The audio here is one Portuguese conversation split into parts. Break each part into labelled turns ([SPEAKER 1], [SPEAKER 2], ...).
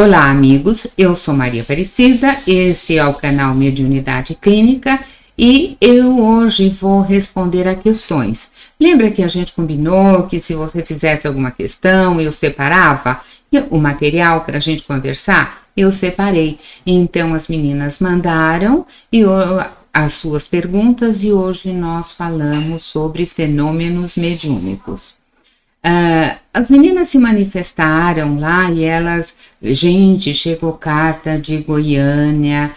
[SPEAKER 1] Olá, amigos, eu sou Maria Aparecida, esse é o canal Mediunidade Clínica e eu hoje vou responder a questões. Lembra que a gente combinou que se você fizesse alguma questão, eu separava o material para a gente conversar? Eu separei. Então, as meninas mandaram as suas perguntas e hoje nós falamos sobre fenômenos mediúnicos. As meninas se manifestaram lá e elas, gente, chegou carta de Goiânia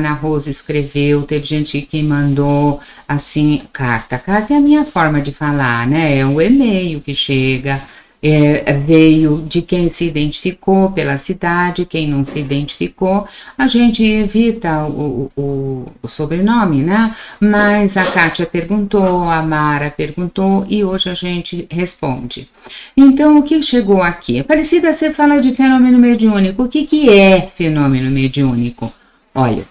[SPEAKER 1] a Rosa escreveu, teve gente que mandou assim, carta é a minha forma de falar, né, é um e-mail que chega, veio de quem se identificou pela cidade, quem não se identificou, a gente evita o sobrenome, né, mas a Kátia perguntou, a Mara perguntou e hoje a gente responde. Então, o que chegou aqui? Aparecida, você fala de fenômeno mediúnico, o que é fenômeno mediúnico? Olha,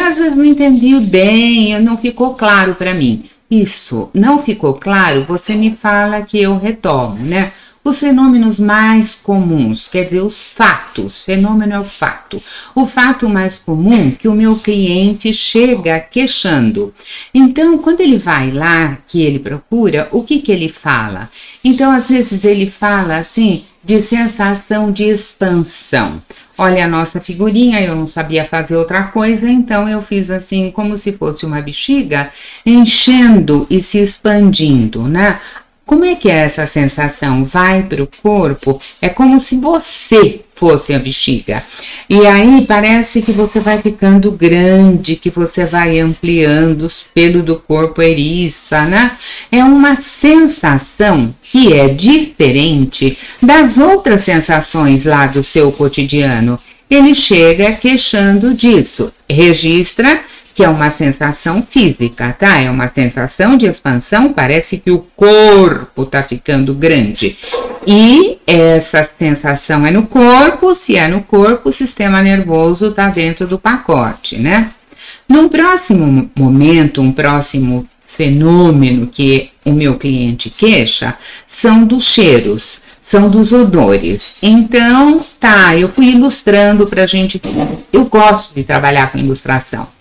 [SPEAKER 1] às vezes não entendi bem, não ficou claro para mim. Isso não ficou claro, você me fala que eu retomo, né? Os fenômenos mais comuns, quer dizer, os fatos, fenômeno é o fato. O fato mais comum que o meu cliente chega queixando. Então, quando ele vai lá, que ele procura, o que ele fala? Então, às vezes ele fala assim, de sensação de expansão. Olha a nossa figurinha, eu não sabia fazer outra coisa, então eu fiz assim, como se fosse uma bexiga, enchendo e se expandindo, né? Como é que é essa sensação? Vai para o corpo, é como se você fosse a bexiga. E aí parece que você vai ficando grande, que você vai ampliando, os pelos do corpo eriça, né? É uma sensação que é diferente das outras sensações lá do seu cotidiano. Ele chega queixando disso, registra que é uma sensação física, tá? É uma sensação de expansão, parece que o corpo tá ficando grande. E essa sensação é no corpo, se é no corpo, o sistema nervoso tá dentro do pacote, né? Num próximo momento, um próximo fenômeno que o meu cliente queixa, são dos cheiros, são dos odores. Então, tá, eu fui ilustrando pra gente, eu gosto de trabalhar com ilustração.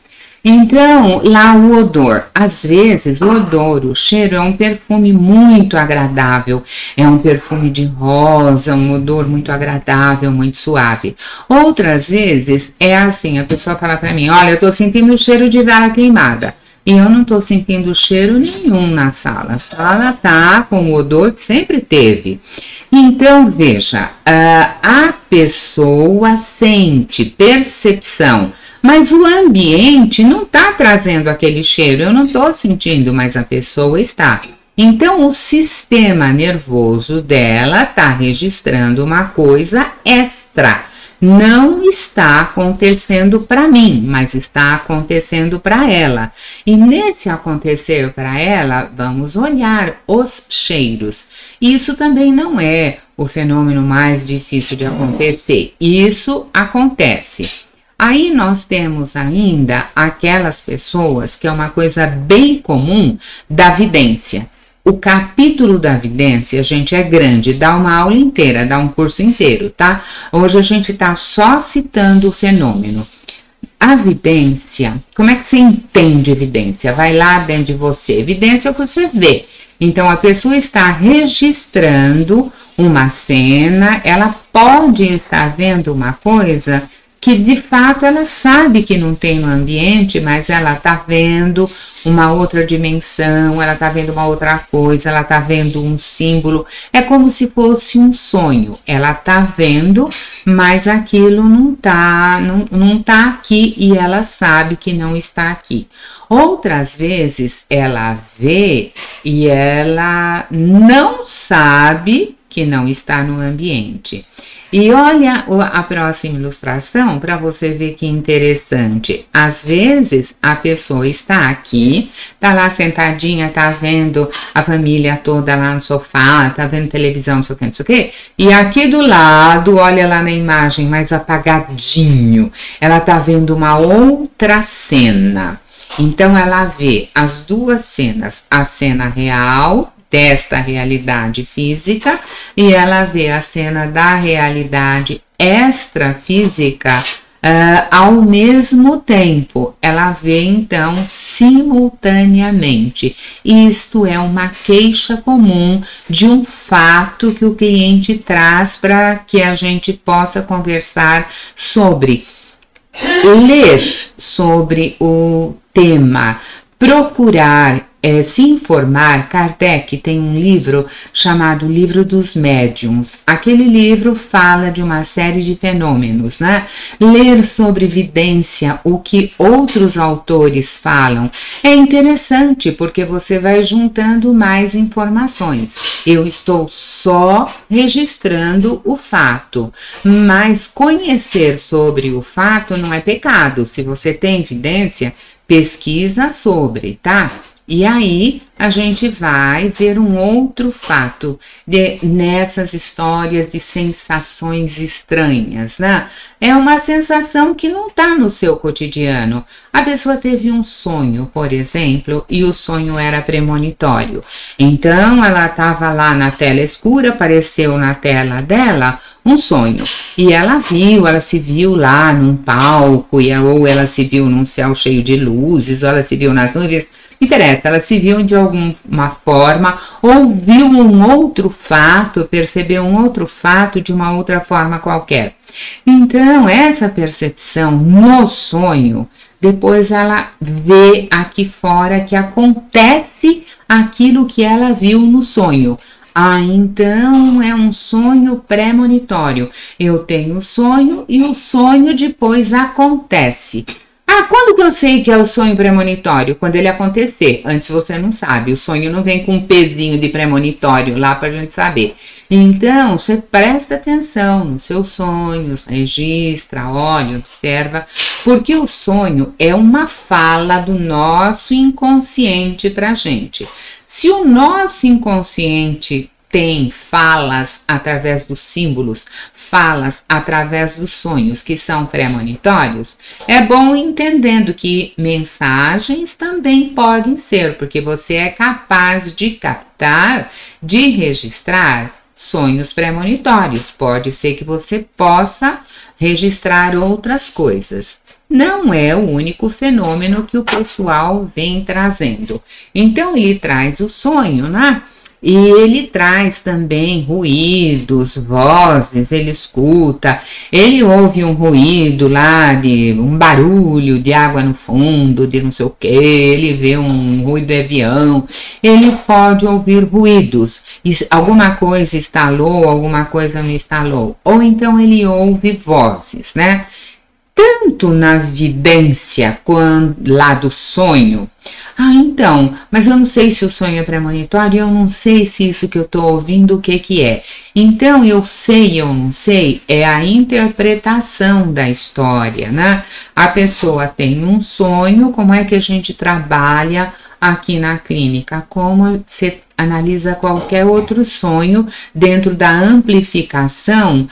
[SPEAKER 1] Então, lá o odor, às vezes o odor, o cheiro é um perfume muito agradável, é um perfume de rosa, um odor muito agradável, muito suave. Outras vezes é assim, a pessoa fala para mim, olha, eu tô sentindo o cheiro de vela queimada. E eu não tô sentindo cheiro nenhum na sala. A sala tá com o odor que sempre teve. Então, veja, a pessoa sente percepção, mas o ambiente não está trazendo aquele cheiro, eu não estou sentindo, mas a pessoa está. Então, o sistema nervoso dela está registrando uma coisa extra. Não está acontecendo para mim, mas está acontecendo para ela. E nesse acontecer para ela, vamos olhar os cheiros. Isso também não é o fenômeno mais difícil de acontecer. Isso acontece. Aí nós temos ainda aquelas pessoas que é uma coisa bem comum da vidência. O capítulo da vidência, gente, é grande, dá uma aula inteira, dá um curso inteiro, tá? Hoje a gente tá só citando o fenômeno. A vidência, como é que você entende evidência? Vai lá dentro de você. Evidência é o que você vê. Então, a pessoa está registrando uma cena, ela pode estar vendo uma coisa que de fato ela sabe que não tem no ambiente, mas ela está vendo uma outra dimensão, ela está vendo uma outra coisa, ela está vendo um símbolo, é como se fosse um sonho, ela está vendo, mas aquilo não tá aqui e ela sabe que não está aqui. Outras vezes ela vê e ela não sabe que não está no ambiente. E olha a próxima ilustração para você ver que interessante. Às vezes a pessoa está aqui, tá lá sentadinha, tá vendo a família toda lá no sofá, tá vendo televisão, não sei o que, e aqui do lado, olha lá na imagem mais apagadinho, ela tá vendo uma outra cena. Então ela vê as duas cenas, a cena real desta realidade física e ela vê a cena da realidade extrafísica ao mesmo tempo. Ela vê então simultaneamente. Isto é uma queixa comum de um fato que o cliente traz para que a gente possa conversar sobre. Ler sobre o tema, procurar se informar. Kardec tem um livro chamado Livro dos Médiuns. Aquele livro fala de uma série de fenômenos, né? Ler sobre vidência, o que outros autores falam, é interessante porque você vai juntando mais informações. Eu estou só registrando o fato, mas conhecer sobre o fato não é pecado. Se você tem evidência, pesquisa sobre, tá? E aí a gente vai ver um outro fato nessas histórias de sensações estranhas, né? É uma sensação que não está no seu cotidiano. A pessoa teve um sonho, por exemplo, e o sonho era premonitório. Então ela estava lá na tela escura, apareceu na tela dela um sonho. E ela se viu lá num palco, ou ela se viu num céu cheio de luzes, ou ela se viu nas nuvens. Interessa, ela se viu de alguma forma, ou viu um outro fato, percebeu um outro fato de uma outra forma qualquer. Então, essa percepção no sonho, depois ela vê aqui fora que acontece aquilo que ela viu no sonho. Ah, então é um sonho premonitório. Eu tenho o sonho e o sonho depois acontece. Ah, quando que eu sei que é o sonho premonitório? Quando ele acontecer. Antes você não sabe. O sonho não vem com um pezinho de premonitório lá pra gente saber. Então, você presta atenção nos seus sonhos, registra, olha, observa, porque o sonho é uma fala do nosso inconsciente pra gente. Se o nosso inconsciente tem falas através dos símbolos, falas através dos sonhos que são premonitórios, é bom entendendo que mensagens também podem ser, porque você é capaz de captar, de registrar sonhos premonitórios. Pode ser que você possa registrar outras coisas. Não é o único fenômeno que o pessoal vem trazendo. Então ele traz o sonho, né? E ele traz também ruídos, vozes, ele escuta, ele ouve um ruído lá, de um barulho de água no fundo, de não sei o que, ele vê um ruído de avião, ele pode ouvir ruídos, alguma coisa estalou, alguma coisa não estalou, ou então ele ouve vozes, né? Tanto na vidência quanto lá do sonho. Ah, então, mas eu não sei se o sonho é premonitório, eu não sei se isso que eu estou ouvindo, o que é. Então, eu sei, eu não sei, é a interpretação da história, né? A pessoa tem um sonho, como é que a gente trabalha aqui na clínica? Como você analisa qualquer outro sonho dentro da amplificação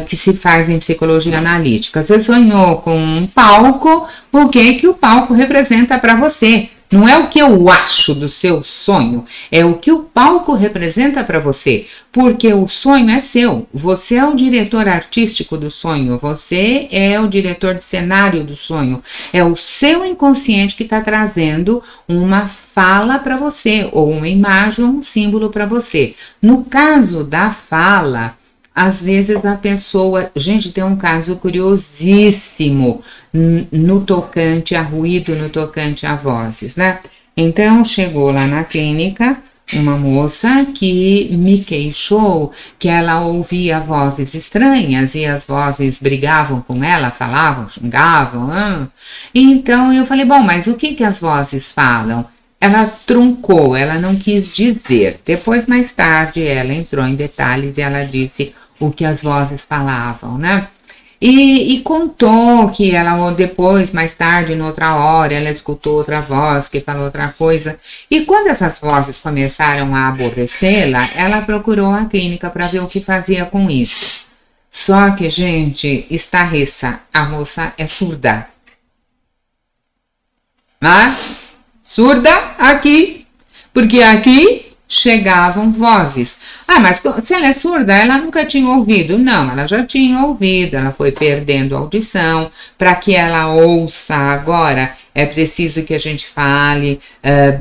[SPEAKER 1] que se faz em psicologia analítica. Você sonhou com um palco, o que o palco representa para você? Não é o que eu acho do seu sonho, é o que o palco representa para você, porque o sonho é seu, você é o diretor artístico do sonho, você é o diretor de cenário do sonho, é o seu inconsciente que está trazendo uma fala para você, ou uma imagem, ou um símbolo para você. No caso da fala, às vezes a pessoa... Gente, tem um caso curiosíssimo no tocante a ruído, no tocante a vozes, né? Então, chegou lá na clínica uma moça que me queixou que ela ouvia vozes estranhas e as vozes brigavam com ela, falavam, xingavam. Então, eu falei, bom, mas o que as vozes falam? Ela truncou, ela não quis dizer. Depois, mais tarde, ela entrou em detalhes e ela disse o que as vozes falavam, né? E contou que ela depois, mais tarde, em outra hora, ela escutou outra voz que falou outra coisa. E quando essas vozes começaram a aborrecê-la, ela procurou a clínica para ver o que fazia com isso. Só que, gente, estarreça, a moça é surda. Surda aqui, porque aqui chegavam vozes. Ah, mas se ela é surda, ela nunca tinha ouvido. Não, ela já tinha ouvido, ela foi perdendo audição. Para que ela ouça agora, é preciso que a gente fale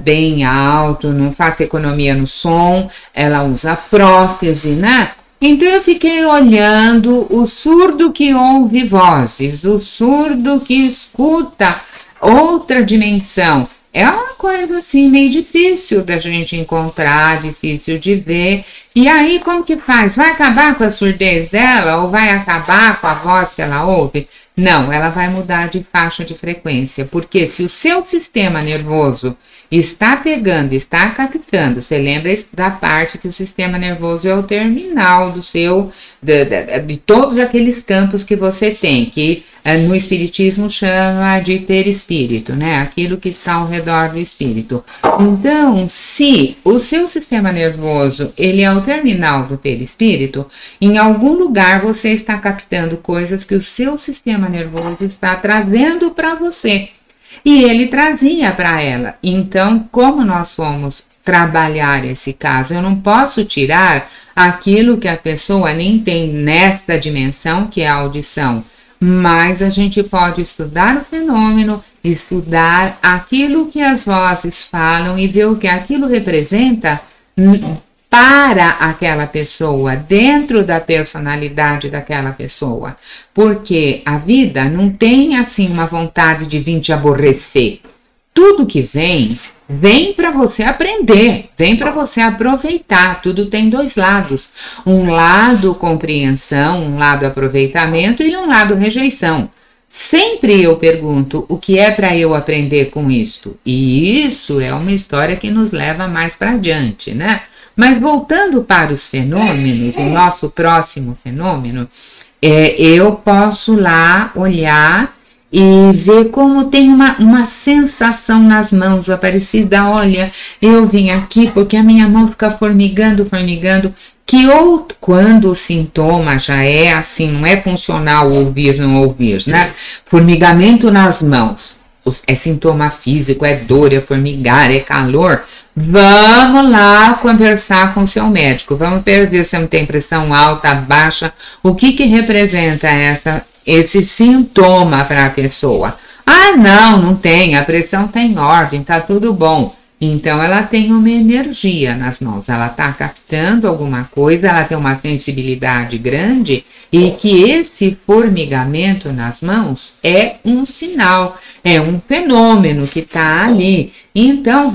[SPEAKER 1] bem alto, não faça economia no som, ela usa prótese, né? Então eu fiquei olhando o surdo que ouve vozes, o surdo que escuta outra dimensão. É uma coisa assim meio difícil da gente encontrar, difícil de ver. E aí como que faz? Vai acabar com a surdez dela ou vai acabar com a voz que ela ouve? Não, ela vai mudar de faixa de frequência, porque se o seu sistema nervoso está pegando, está captando, você lembra da parte que o sistema nervoso é o terminal do seu, de todos aqueles campos que você tem, que no espiritismo chama de perispírito, né? Aquilo que está ao redor do espírito. Então, se o seu sistema nervoso, ele é o terminal do perispírito, em algum lugar você está captando coisas que o seu sistema nervoso está trazendo para você. E ele trazia para ela. Então, como nós fomos trabalhar esse caso, eu não posso tirar aquilo que a pessoa nem tem nesta dimensão, que é a audição. Mas a gente pode estudar o fenômeno, estudar aquilo que as vozes falam e ver o que aquilo representa para aquela pessoa, dentro da personalidade daquela pessoa. Porque a vida não tem assim uma vontade de vir te aborrecer. Tudo que vem para você aprender, vem para você aproveitar. Tudo tem dois lados. Um lado compreensão, um lado aproveitamento e um lado rejeição. Sempre eu pergunto o que é para eu aprender com isto. E isso é uma história que nos leva mais para adiante, né? Mas voltando para os fenômenos, o nosso próximo fenômeno, eu posso lá olhar e ver como tem uma sensação nas mãos, Aparecida. Olha, eu vim aqui porque a minha mão fica formigando, quando o sintoma já é assim, não é funcional ouvir, não ouvir, né? Formigamento nas mãos, é sintoma físico, é dor, é formigar, é calor. Vamos lá conversar com o seu médico, vamos ver se não tem pressão alta, baixa, o que representa esse sintoma para a pessoa. Ah, não tem, a pressão está em ordem, está tudo bom. Então, ela tem uma energia nas mãos, ela está captando alguma coisa, ela tem uma sensibilidade grande e que esse formigamento nas mãos é um sinal, é um fenômeno que está ali. Então,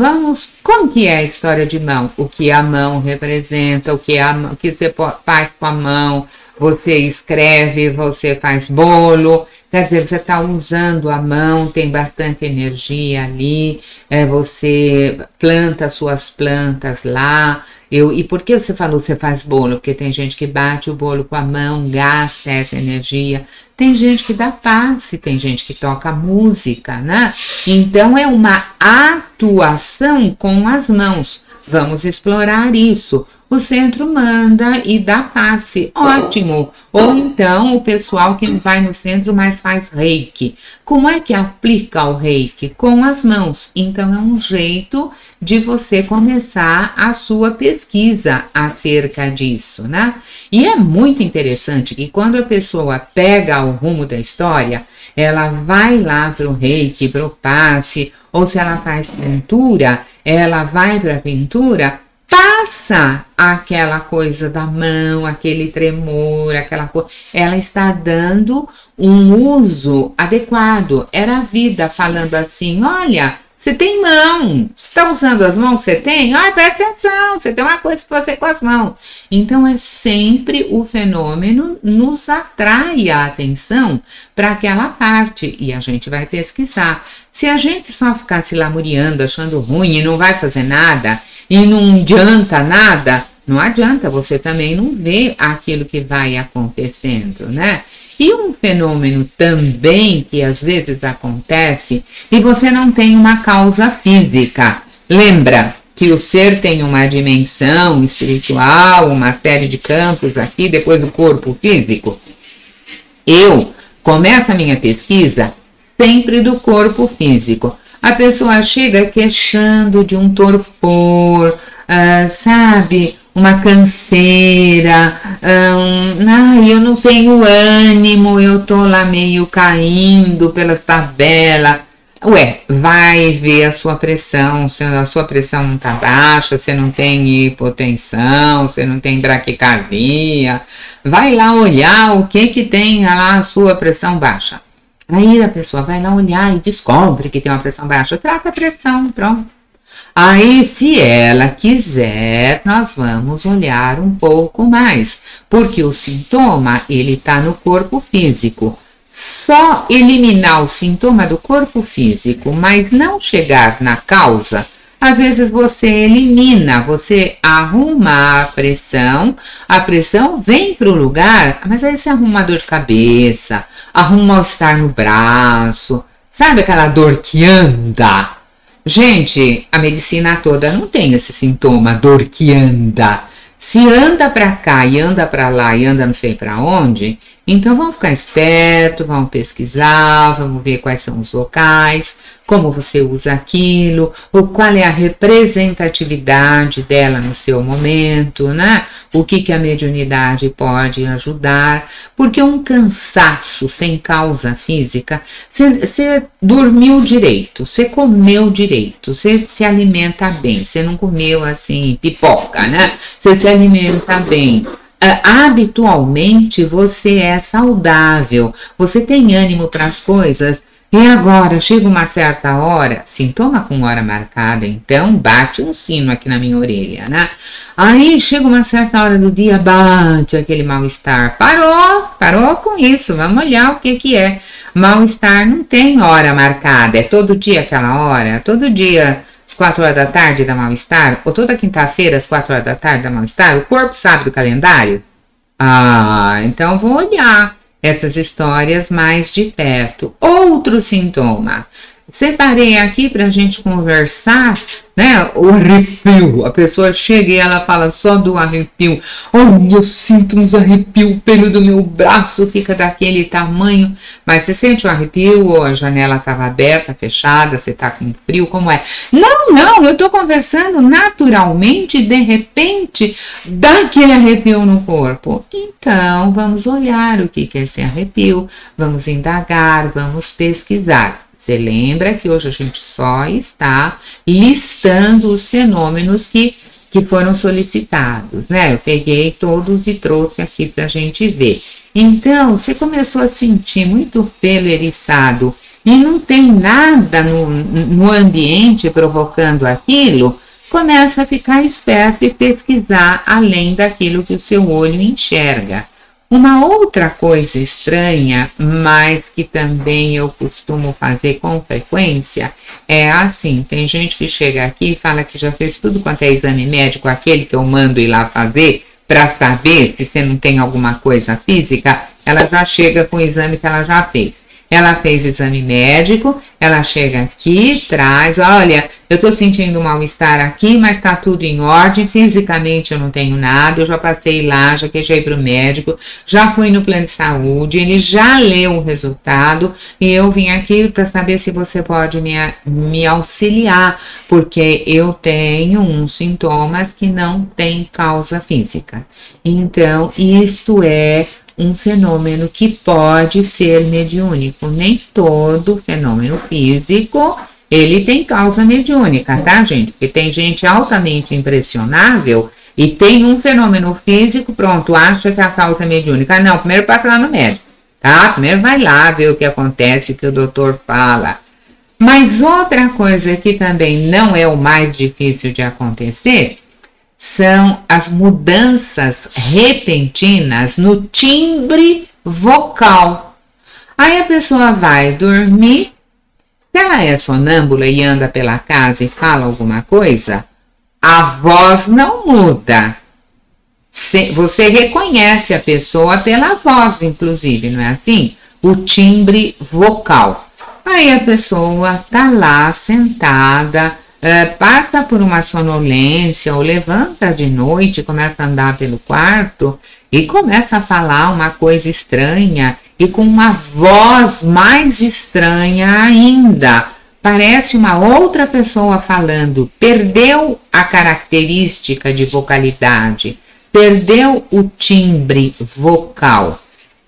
[SPEAKER 1] como que é a história de mão? O que a mão representa, o que você faz com a mão, você escreve, você faz bolo. Quer dizer, você está usando a mão, tem bastante energia ali, você planta suas plantas lá. E por que você falou que você faz bolo? Porque tem gente que bate o bolo com a mão, gasta essa energia. Tem gente que dá passe, tem gente que toca música, né? Então, é uma atuação com as mãos. Vamos explorar isso. O centro manda e dá passe, ótimo. Ou então o pessoal que não vai no centro, mas faz reiki. Como é que aplica o reiki? Com as mãos. Então é um jeito de você começar a sua pesquisa acerca disso, né? E é muito interessante que quando a pessoa pega o rumo da história, ela vai lá para o reiki, para o passe, ou se ela faz pintura, ela vai para a pintura, passa aquela coisa da mão, aquele tremor, aquela coisa. Ela está dando um uso adequado. Era a vida falando assim, olha, você tem mão, você está usando as mãos que você tem? Olha, presta atenção, você tem uma coisa para fazer com as mãos. Então, é sempre o fenômeno nos atrai a atenção para aquela parte e a gente vai pesquisar. Se a gente só ficar se lamuriando, achando ruim e não vai fazer nada, e não adianta nada, não adianta, você também não vê aquilo que vai acontecendo, né? E um fenômeno também que às vezes acontece e você não tem uma causa física. Lembra que o ser tem uma dimensão espiritual, uma série de campos aqui, depois o corpo físico? Eu começo a minha pesquisa sempre do corpo físico. A pessoa chega queixando de um torpor, sabe, uma canseira, eu não tenho ânimo, eu tô lá meio caindo pelas tabelas. Ué, vai ver a sua pressão, se a sua pressão não tá baixa, você não tem hipotensão, você não tem braquicardia, vai lá olhar o que tem lá a sua pressão baixa. Aí a pessoa vai lá olhar e descobre que tem uma pressão baixa, trata a pressão, pronto. Aí, se ela quiser, nós vamos olhar um pouco mais, porque o sintoma, ele tá no corpo físico. Só eliminar o sintoma do corpo físico, mas não chegar na causa, às vezes você elimina, você arruma a pressão vem para o lugar, mas aí você arruma dor de cabeça, arruma mal-estar no braço, sabe aquela dor que anda? Gente, a medicina toda não tem esse sintoma, dor que anda. Se anda para cá e anda para lá e anda não sei para onde, então vamos ficar esperto, vamos pesquisar, vamos ver quais são os locais, como você usa aquilo, ou qual é a representatividade dela no seu momento, né? O que a mediunidade pode ajudar, porque um cansaço sem causa física, você dormiu direito, você comeu direito, você se alimenta bem, você não comeu assim pipoca, né? Você se alimenta bem. Habitualmente você é saudável, você tem ânimo para as coisas, e agora chega uma certa hora, sintoma com hora marcada, então bate um sino aqui na minha orelha, né? Aí chega uma certa hora do dia, bate aquele mal-estar, parou com isso, vamos olhar o que é. Mal-estar não tem hora marcada, é todo dia aquela hora, todo dia às 4 horas da tarde dá mal-estar, ou toda quinta-feira às 4 horas da tarde dá mal-estar, o corpo sabe do calendário? Então vou olhar essas histórias mais de perto. Outro sintoma, separei aqui para a gente conversar, né? O arrepio, a pessoa chega e ela fala só do arrepio. Olha, eu sinto uns arrepios, o pelo do meu braço fica daquele tamanho. Mas você sente um arrepio ou a janela estava aberta, fechada, você está com frio, como é? Não, eu estou conversando naturalmente, de repente dá aquele arrepio no corpo. Então, vamos olhar o que é esse arrepio, vamos indagar, vamos pesquisar. Você lembra que hoje a gente só está listando os fenômenos que foram solicitados, né? Eu peguei todos e trouxe aqui para a gente ver. Então, você começou a sentir muito pelo eriçado e não tem nada no ambiente provocando aquilo, começa a ficar esperto e pesquisar além daquilo que o seu olho enxerga. Uma outra coisa estranha, mas que também eu costumo fazer com frequência, é assim, tem gente que chega aqui e fala que já fez tudo quanto é exame médico, aquele que eu mando ir lá fazer, para saber se você não tem alguma coisa física, ela já chega com o exame que ela já fez. Ela fez exame médico, ela chega aqui, traz, olha, eu tô sentindo mal-estar aqui, mas tá tudo em ordem, fisicamente eu não tenho nada, eu já passei lá, já queixei pro médico, já fui no plano de saúde, ele já leu o resultado e eu vim aqui para saber se você pode me auxiliar, porque eu tenho uns sintomas que não têm causa física. Então, isto é um fenômeno que pode ser mediúnico. Nem todo fenômeno físico, ele tem causa mediúnica, tá, gente? Porque tem gente altamente impressionável e tem um fenômeno físico, pronto, acha que a causa é mediúnica. Não, primeiro passa lá no médico, tá? Primeiro vai lá ver o que acontece, o que o doutor fala. Mas outra coisa que também não é o mais difícil de acontecer são as mudanças repentinas no timbre vocal. Aí a pessoa vai dormir, se ela é sonâmbula e anda pela casa e fala alguma coisa, a voz não muda. Você reconhece a pessoa pela voz, inclusive, não é assim? O timbre vocal. Aí a pessoa tá lá sentada, passa por uma sonolência ou levanta de noite, começa a andar pelo quarto e começa a falar uma coisa estranha e com uma voz mais estranha ainda. parece uma outra pessoa falando, perdeu a característica de vocalidade, perdeu o timbre vocal.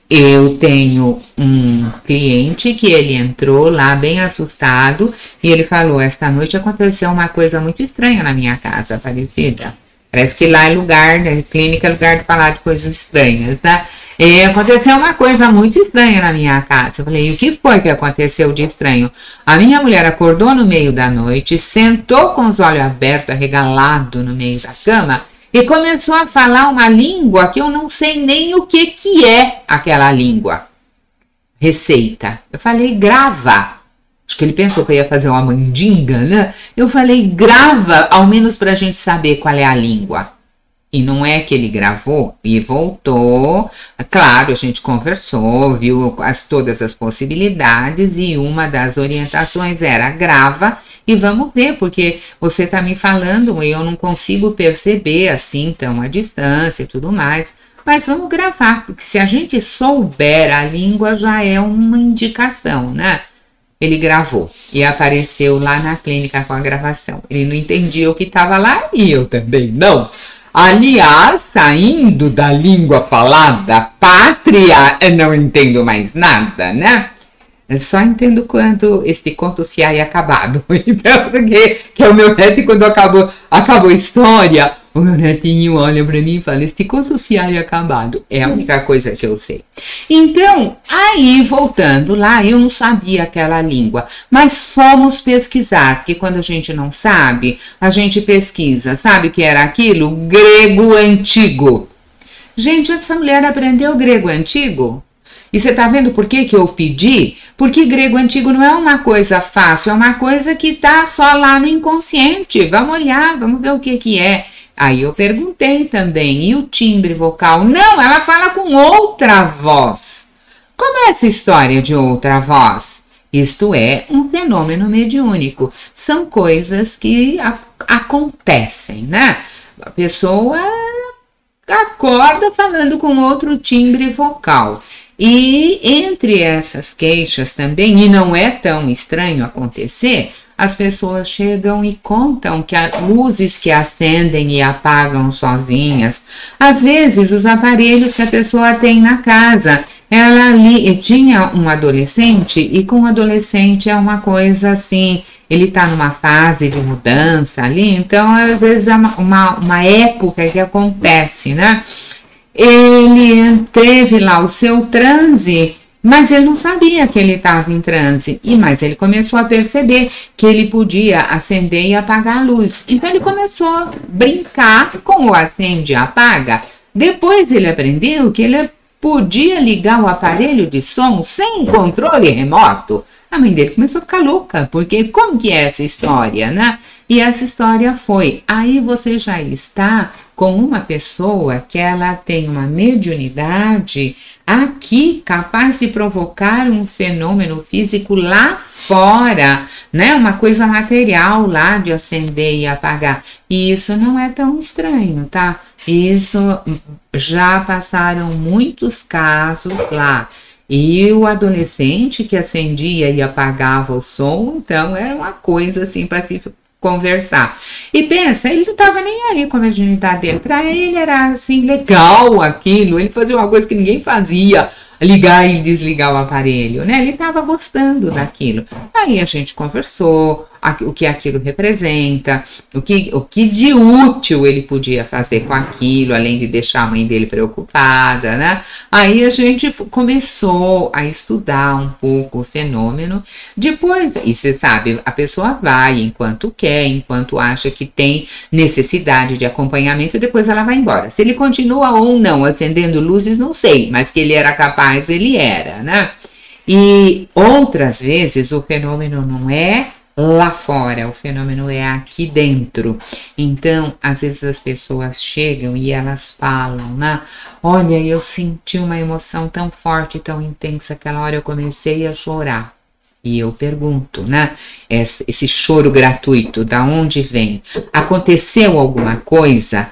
[SPEAKER 1] Eu tenho um cliente que ele entrou lá bem assustado e ele falou, esta noite aconteceu uma coisa muito estranha na minha casa, Aparecida. Parece que lá é lugar, né? Clínica é lugar de falar de coisas estranhas, né? E aconteceu uma coisa muito estranha na minha casa. Eu falei, e o que foi que aconteceu de estranho? A minha mulher acordou no meio da noite, sentou com os olhos abertos, arregalado no meio da cama e começou a falar uma língua que eu não sei nem o que é aquela língua. Receita. Eu falei, grava. Acho que ele pensou que eu ia fazer uma mandinga, né? Eu falei, grava, ao menos para a gente saber qual é a língua. E não é que ele gravou e voltou. Claro, a gente conversou, viu todas as possibilidades e uma das orientações era grava e vamos ver, porque você está me falando e eu não consigo perceber assim tão à distância e tudo mais. Mas vamos gravar, porque se a gente souber a língua já é uma indicação, né? Ele gravou e apareceu lá na clínica com a gravação. Ele não entendia o que estava lá e eu também não. Aliás, saindo da língua falada pátria, eu não entendo mais nada, né? Eu só entendo quando este conto se há acabado. Então, que é o meu neto, e quando acabou a história, o meu netinho olha para mim e fala, este conto se há acabado. É a única coisa que eu sei. Então, aí, voltando lá, eu não sabia aquela língua, mas fomos pesquisar, porque quando a gente não sabe, a gente pesquisa. Sabe o que era aquilo? Grego antigo. Gente, essa mulher aprendeu grego antigo? E você tá vendo por que eu pedi? Porque grego antigo não é uma coisa fácil, é uma coisa que tá só lá no inconsciente. Vamos olhar, vamos ver o que é. Aí eu perguntei também, e o timbre vocal? Não, ela fala com outra voz. Como é essa história de outra voz? Isto é um fenômeno mediúnico. São coisas que acontecem, né? A pessoa acorda falando com outro timbre vocal. E entre essas queixas também, e não é tão estranho acontecer, as pessoas chegam e contam que há luzes que acendem e apagam sozinhas. Às vezes, os aparelhos que a pessoa tem na casa. Ela ali tinha um adolescente, e com o adolescente é uma coisa assim, ele está numa fase de mudança ali, então às vezes é uma época que acontece, né? Ele teve lá o seu transe, mas ele não sabia que ele estava em transe, mas ele começou a perceber que ele podia acender e apagar a luz. Então ele começou a brincar com o acende e apaga. Depois ele aprendeu que ele podia ligar o aparelho de som sem controle remoto. A mãe dele começou a ficar louca, porque como que é essa história, né? E essa história foi, aí você já está com uma pessoa que ela tem uma mediunidade aqui capaz de provocar um fenômeno físico lá fora, né? Uma coisa material lá de acender e apagar. E isso não é tão estranho, tá? Isso já passaram muitos casos lá. E o adolescente que acendia e apagava o som, então era uma coisa assim para se conversar. E pensa, ele não estava nem aí com a mediunidade dele. Para ele era assim legal aquilo, ele fazia uma coisa que ninguém fazia, ligar e desligar o aparelho, né? Ele estava gostando daquilo. Aí a gente conversou, o que aquilo representa, o que de útil ele podia fazer com aquilo, além de deixar a mãe dele preocupada, né? Aí a gente começou a estudar um pouco o fenômeno. Depois, e você sabe, a pessoa vai enquanto quer, enquanto acha que tem necessidade de acompanhamento, e depois ela vai embora. Se ele continua ou não acendendo luzes, não sei, mas que ele era capaz, ele era, né? E outras vezes o fenômeno não é lá fora, o fenômeno é aqui dentro. Então, às vezes as pessoas chegam e elas falam, né? Olha, eu senti uma emoção tão forte, tão intensa, aquela hora eu comecei a chorar.
[SPEAKER 2] E eu pergunto, né? Esse choro gratuito, da onde vem? Aconteceu alguma coisa?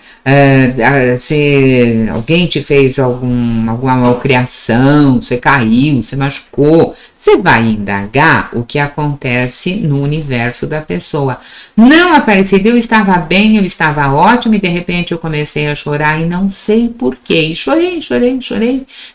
[SPEAKER 2] Alguém te fez alguma malcriação? Você caiu, você machucou? Você vai indagar o que acontece no universo da pessoa. Não, Aparecida, eu estava bem, eu estava ótimo e de repente eu comecei a chorar e não sei porquê. E chorei,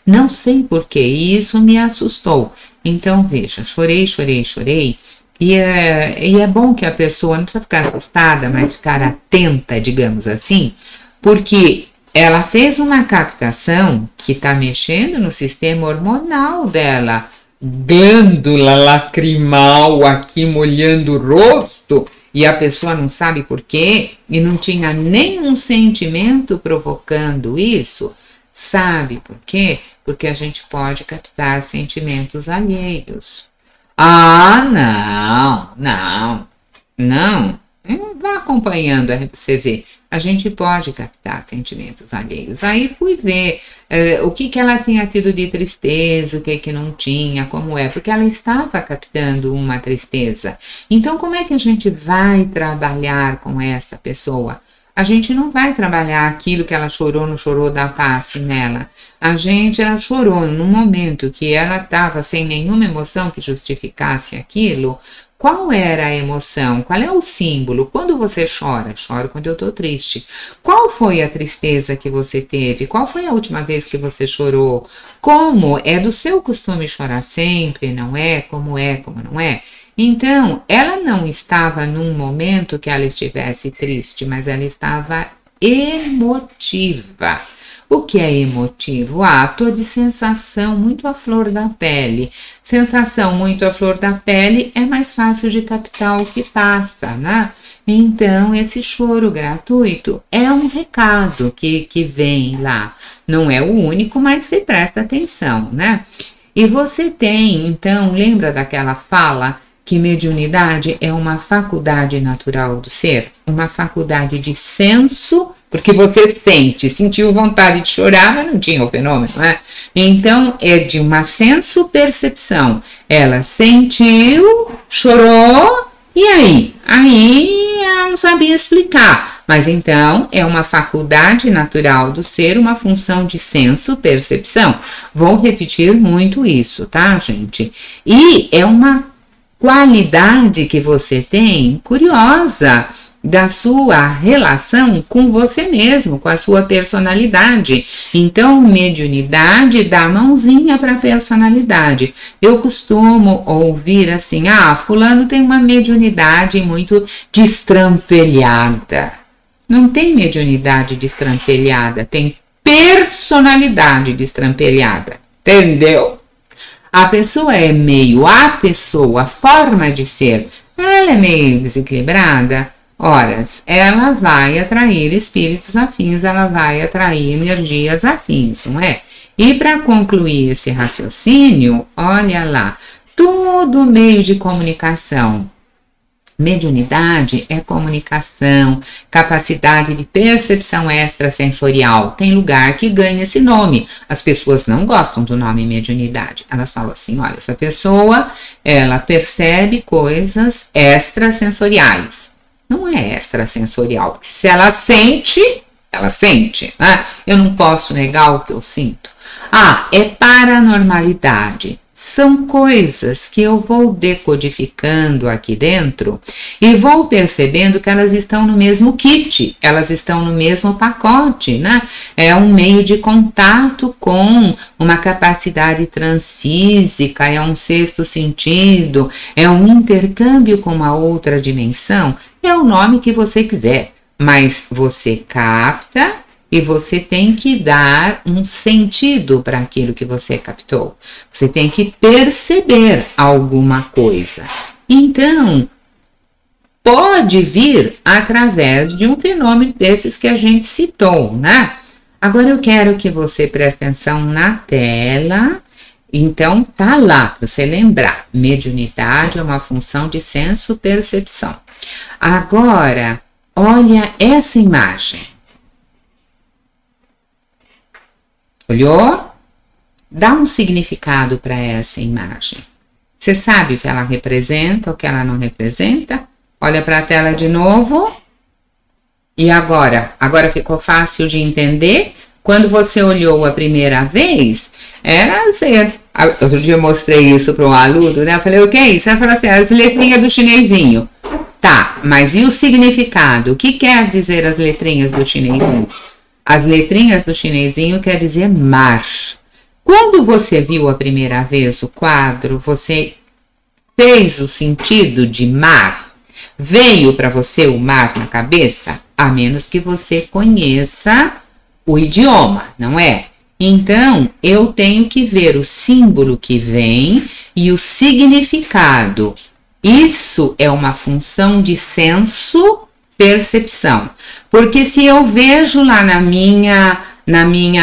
[SPEAKER 2] não sei porquê. E isso me assustou. Então, veja, chorei. E é bom que a pessoa não precisa ficar assustada, mas ficar atenta, digamos assim, porque ela fez uma captação que está mexendo no sistema hormonal dela, glândula lacrimal aqui molhando o rosto, e a pessoa não sabe por quê, e não tinha nenhum sentimento provocando isso. Sabe por quê? Porque a gente pode captar sentimentos alheios. Ah, não. Vá acompanhando para você ver. A gente pode captar sentimentos alheios. Aí fui ver o que ela tinha tido de tristeza, o que não tinha, como é, porque ela estava captando uma tristeza. Então, como é que a gente vai trabalhar com essa pessoa? A gente não vai trabalhar aquilo que ela chorou, não chorou, dar passe nela. Ela chorou num momento que ela estava sem nenhuma emoção que justificasse aquilo. Qual era a emoção? Qual é o símbolo? Quando você chora? Choro quando eu estou triste. Qual foi a tristeza que você teve? Qual foi a última vez que você chorou? Como? É do seu costume chorar sempre? Não é? Como não é? Então, ela não estava num momento que ela estivesse triste, mas ela estava emotiva. O que é emotivo? Ato de sensação muito à flor da pele. Sensação muito à flor da pele é mais fácil de captar o que passa, né? Então, esse choro gratuito é um recado que vem lá. Não é o único, mas se presta atenção, né? E você tem, então, lembra daquela fala que mediunidade é uma faculdade natural do ser, uma faculdade de senso, porque você sentiu vontade de chorar, mas não tinha o fenômeno, né? Então, é de uma senso-percepção. Ela sentiu, chorou, e aí? Aí ela não sabia explicar. Mas então, é uma faculdade natural do ser, uma função de senso-percepção. Vou repetir muito isso, tá, gente? E é uma qualidade que você tem, curiosa, da sua relação com você mesmo, com a sua personalidade. Então, mediunidade dá mãozinha para a personalidade. Eu costumo ouvir assim, fulano tem uma mediunidade muito destrampelhada. Não tem mediunidade destrampelhada, tem personalidade destrampelhada, entendeu? A pessoa é meio a forma de ser, ela é meio desequilibrada. Ora, ela vai atrair espíritos afins, ela vai atrair energias afins, não é? E para concluir esse raciocínio, olha lá, todo meio de comunicação. Mediunidade é comunicação, capacidade de percepção extrasensorial. Tem lugar que ganha esse nome. As pessoas não gostam do nome mediunidade. Elas falam assim, olha, essa pessoa, ela percebe coisas extrasensoriais. Não é extrasensorial, porque se ela sente, né? Eu não posso negar o que eu sinto. É paranormalidade. São coisas que eu vou decodificando aqui dentro e vou percebendo que elas estão no mesmo kit, elas estão no mesmo pacote, né? É um meio de contato com uma capacidade transfísica, é um sexto sentido, é um intercâmbio com uma outra dimensão, é o nome que você quiser, mas você capta e você tem que dar um sentido para aquilo que você captou. Você tem que perceber alguma coisa. Então, pode vir através de um fenômeno desses que a gente citou, né? Agora eu quero que você preste atenção na tela. Então, tá lá para você lembrar. Mediunidade é uma função de senso-percepção. Agora, olha essa imagem. Olhou? Dá um significado para essa imagem.
[SPEAKER 1] Você sabe o que ela representa, o que ela não representa? Olha para a tela de novo. E agora? Agora ficou fácil de entender? Quando você olhou a primeira vez, era assim. Outro dia eu mostrei isso para um aluno, né? Eu falei, o que é isso? Ela falou assim, as letrinhas do chinesinho. Tá, mas e o significado? O que quer dizer as letrinhas do chinesinho? As letrinhas do chinesinho quer dizer mar. Quando você viu a primeira vez o quadro, você fez o sentido de mar? Veio para você o mar na cabeça? A menos que você conheça o idioma, não é? Então, eu tenho que ver o símbolo que vem e o significado. Isso é uma função de senso-percepção. Porque se eu vejo lá na minha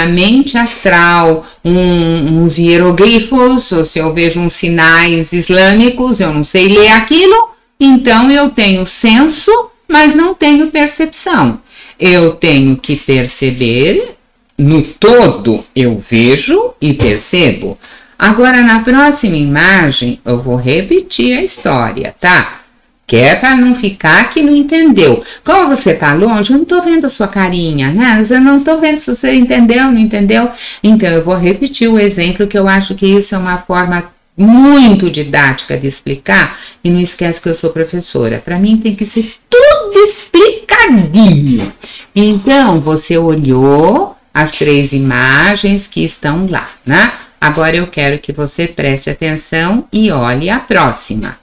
[SPEAKER 1] mente astral uns hieroglifos, ou se eu vejo uns sinais islâmicos, eu não sei ler aquilo, então eu tenho senso, mas não tenho percepção. Eu tenho que perceber, no todo eu vejo e percebo. Agora, na próxima imagem, eu vou repetir a história, tá? Que é para não ficar que não entendeu. Como você tá longe, eu não tô vendo a sua carinha, né? Eu não tô vendo se você entendeu, não entendeu. Então, eu vou repetir o exemplo, que eu acho que isso é uma forma muito didática de explicar. E não esquece que eu sou professora. Para mim tem que ser tudo explicadinho. Então, você olhou as 3 imagens que estão lá, né? Agora eu quero que você preste atenção e olhe a próxima.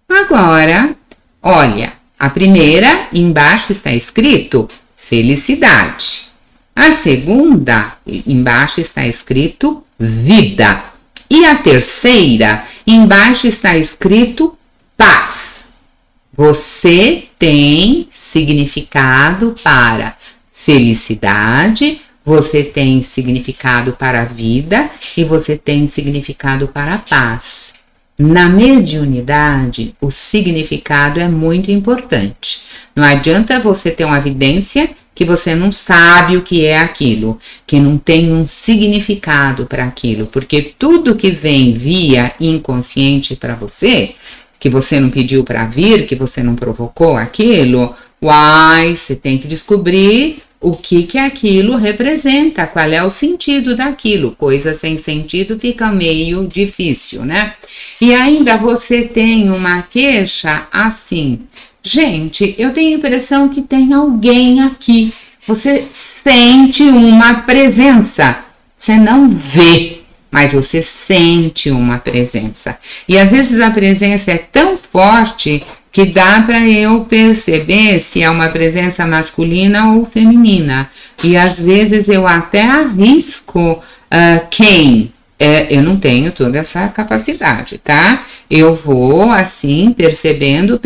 [SPEAKER 1] Agora, olha, a primeira, embaixo está escrito felicidade. A segunda, embaixo está escrito vida. E a terceira, embaixo está escrito paz. Você tem significado para felicidade, você tem significado para a vida e você tem significado para a paz. Na mediunidade, o significado é muito importante. Não adianta você ter uma evidência que você não sabe o que é aquilo, que não tem um significado para aquilo, porque tudo que vem via inconsciente para você, que você não pediu para vir, que você não provocou aquilo, você tem que descobrir o que aquilo representa, qual é o sentido daquilo. Coisa sem sentido fica meio difícil, né? E ainda você tem uma queixa assim, gente, eu tenho a impressão que tem alguém aqui. Você sente uma presença, você não vê, mas você sente uma presença. E às vezes a presença é tão forte que dá para eu perceber se é uma presença masculina ou feminina. E às vezes eu até arrisco quem. Eu não tenho toda essa capacidade, tá? Eu vou assim, percebendo.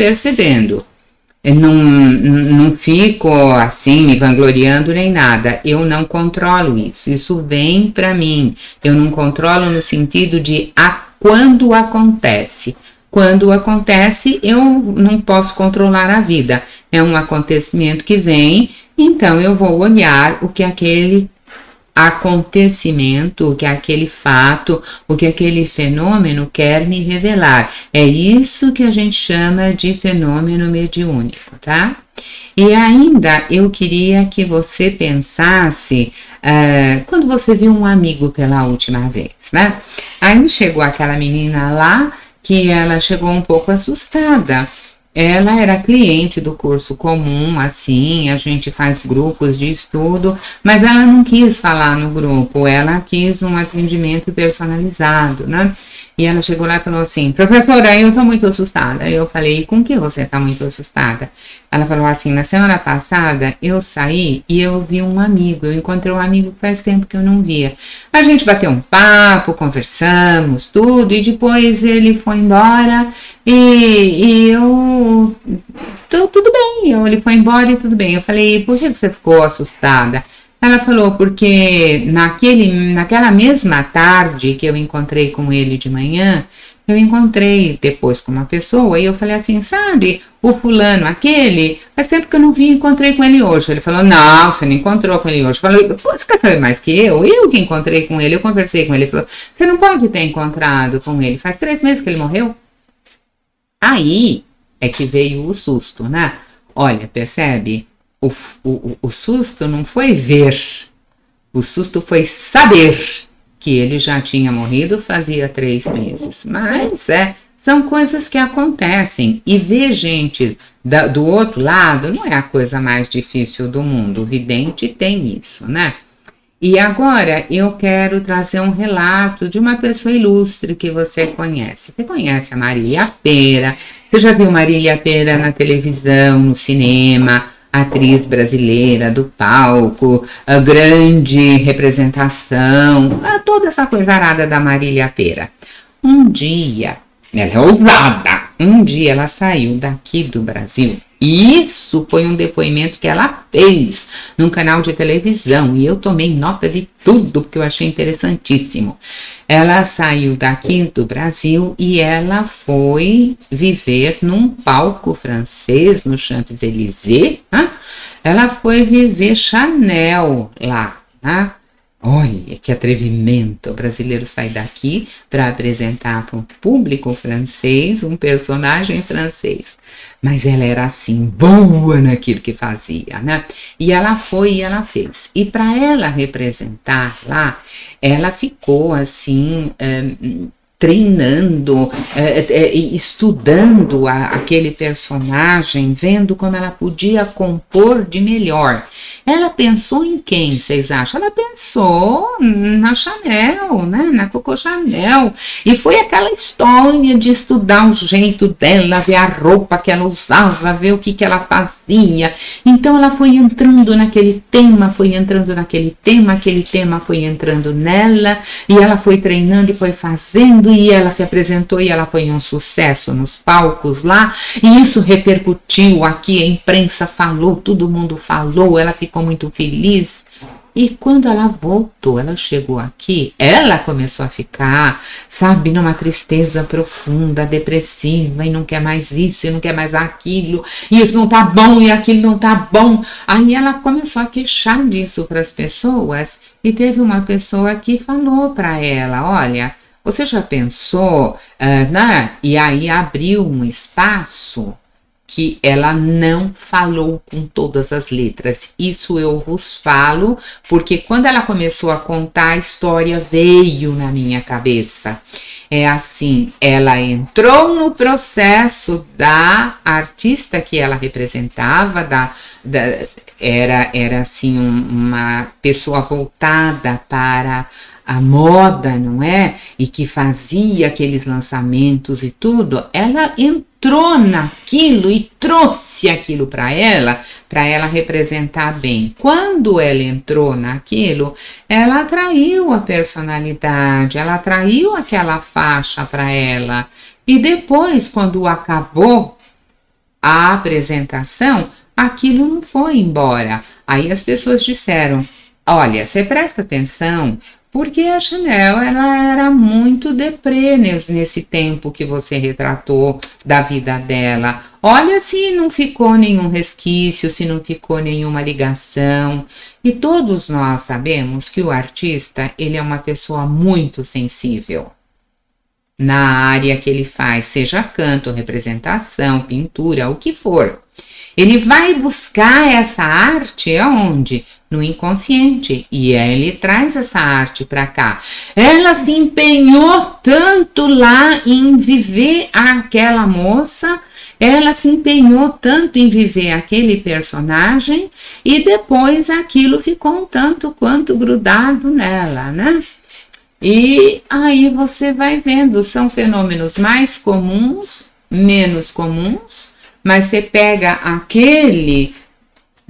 [SPEAKER 1] Eu não fico assim, me vangloriando nem nada. Eu não controlo isso. Isso vem para mim. Eu não controlo no sentido de quando acontece. Quando acontece, eu não posso controlar a vida. É um acontecimento que vem, então eu vou olhar o que aquele acontecimento, o que aquele fato, o que aquele fenômeno quer me revelar. É isso que a gente chama de fenômeno mediúnico, tá? E ainda eu queria que você pensasse, quando você viu um amigo pela última vez, né? Aí chegou aquela menina lá, que ela chegou um pouco assustada. Ela era cliente do curso comum, assim, a gente faz grupos de estudo, mas ela não quis falar no grupo, ela quis um atendimento personalizado, né? E ela chegou lá e falou assim, professora, eu tô muito assustada. Eu falei, com que você tá muito assustada? Ela falou assim, na semana passada eu saí e eu vi um amigo, eu encontrei um amigo que faz tempo que eu não via. A gente bateu um papo, conversamos, tudo, e depois ele foi embora e eu... tudo bem, ele foi embora e tudo bem. Eu falei, por que você ficou assustada? Ela falou, porque naquela mesma tarde que eu encontrei com ele de manhã, eu encontrei depois com uma pessoa e eu falei assim, sabe, o fulano, aquele, faz tempo que eu não vi, encontrei com ele hoje. Ele falou, não, você não encontrou com ele hoje. Eu falei, você quer saber mais que eu? Eu que encontrei com ele, eu conversei com ele. Ele falou, você não pode ter encontrado com ele, faz 3 meses que ele morreu. Aí é que veio o susto, né? Olha, percebe? O susto não foi ver, o susto foi saber que ele já tinha morrido fazia 3 meses. Mas são coisas que acontecem. E ver gente do outro lado não é a coisa mais difícil do mundo. O vidente tem isso, né? E agora eu quero trazer um relato de uma pessoa ilustre que você conhece. Você conhece a Marília Pêra? Você já viu Marília Pêra na televisão, no cinema? Atriz brasileira do palco, a grande representação, toda essa coisa arada da Marília Pêra. Um dia, ela é ousada, um dia ela saiu daqui do Brasil. E isso foi um depoimento que ela fez num canal de televisão e eu tomei nota de tudo porque eu achei interessantíssimo. Ela saiu daqui do Brasil e ela foi viver num palco francês no Champs-Élysées. Né? Ela foi viver Chanel lá, né? Olha que atrevimento, o brasileiro sai daqui para apresentar para um público francês um personagem francês. Mas ela era assim, boa naquilo que fazia, né? E ela foi e ela fez. E para ela representar lá, ela ficou assim, treinando, estudando aquele personagem, vendo como ela podia compor de melhor. Ela pensou em quem, vocês acham? Ela pensou na Chanel, né? Na Coco Chanel. E foi aquela história de estudar o jeito dela, ver a roupa que ela usava, ver o que ela fazia. Então ela foi entrando naquele tema, aquele tema foi entrando nela, e ela foi treinando e foi fazendo, e ela se apresentou e ela foi um sucesso nos palcos lá, e isso repercutiu aqui, a imprensa falou, todo mundo falou, ela ficou muito feliz. E quando ela voltou, ela chegou aqui, ela começou a ficar, sabe, numa tristeza profunda, depressiva, e não quer mais isso, e não quer mais aquilo, e isso não tá bom, e aquilo não tá bom. Aí ela começou a queixar disso para as pessoas, e teve uma pessoa que falou para ela, olha, você já pensou, né? E aí abriu um espaço que ela não falou com todas as letras. Isso eu vos falo, porque quando ela começou a contar, a história veio na minha cabeça. É assim, ela entrou no processo da artista que ela representava, era assim uma pessoa voltada para a moda, não é? E que fazia aqueles lançamentos e tudo. Ela entrou naquilo e trouxe aquilo para ela representar bem. Quando ela entrou naquilo, ela atraiu a personalidade, ela atraiu aquela faixa para ela. E depois, quando acabou a apresentação, aquilo não foi embora. Aí as pessoas disseram, olha, você presta atenção, porque a Chanel ela era muito deprê nesse tempo que você retratou da vida dela. Olha se não ficou nenhum resquício, se não ficou nenhuma ligação. E todos nós sabemos que o artista ele é uma pessoa muito sensível na área que ele faz, seja canto, representação, pintura, o que for. Ele vai buscar essa arte aonde? No inconsciente, e ele traz essa arte para cá. Ela se empenhou tanto lá em viver aquela moça, ela se empenhou tanto em viver aquele personagem, e depois aquilo ficou um tanto quanto grudado nela, né? E aí você vai vendo, são fenômenos mais comuns, menos comuns, mas você pega aquele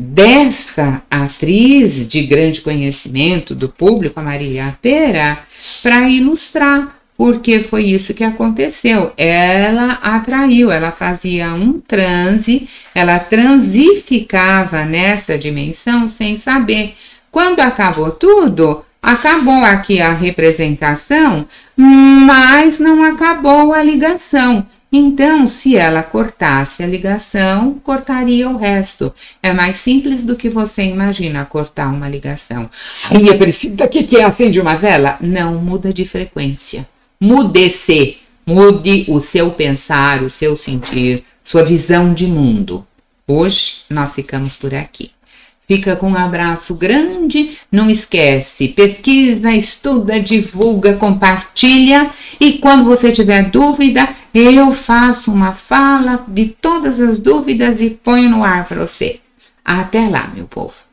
[SPEAKER 1] desta atriz de grande conhecimento do público, a Marília Pêra, para ilustrar, porque foi isso que aconteceu. Ela atraiu, ela fazia um transe, ela transificava nessa dimensão sem saber, Quando acabou tudo, acabou aqui a representação, mas não acabou a ligação. Então, se ela cortasse a ligação, cortaria o resto. É mais simples do que você imagina cortar uma ligação.
[SPEAKER 2] Ai, Aparecida, o que é? Acende uma vela?
[SPEAKER 1] Não, muda de frequência. Mude-se. Mude o seu pensar, o seu sentir, sua visão de mundo. Hoje, nós ficamos por aqui. Fica com um abraço grande, não esquece, pesquisa, estuda, divulga, compartilha e quando você tiver dúvida, eu faço uma fala de todas as dúvidas e ponho no ar para você. Até lá, meu povo.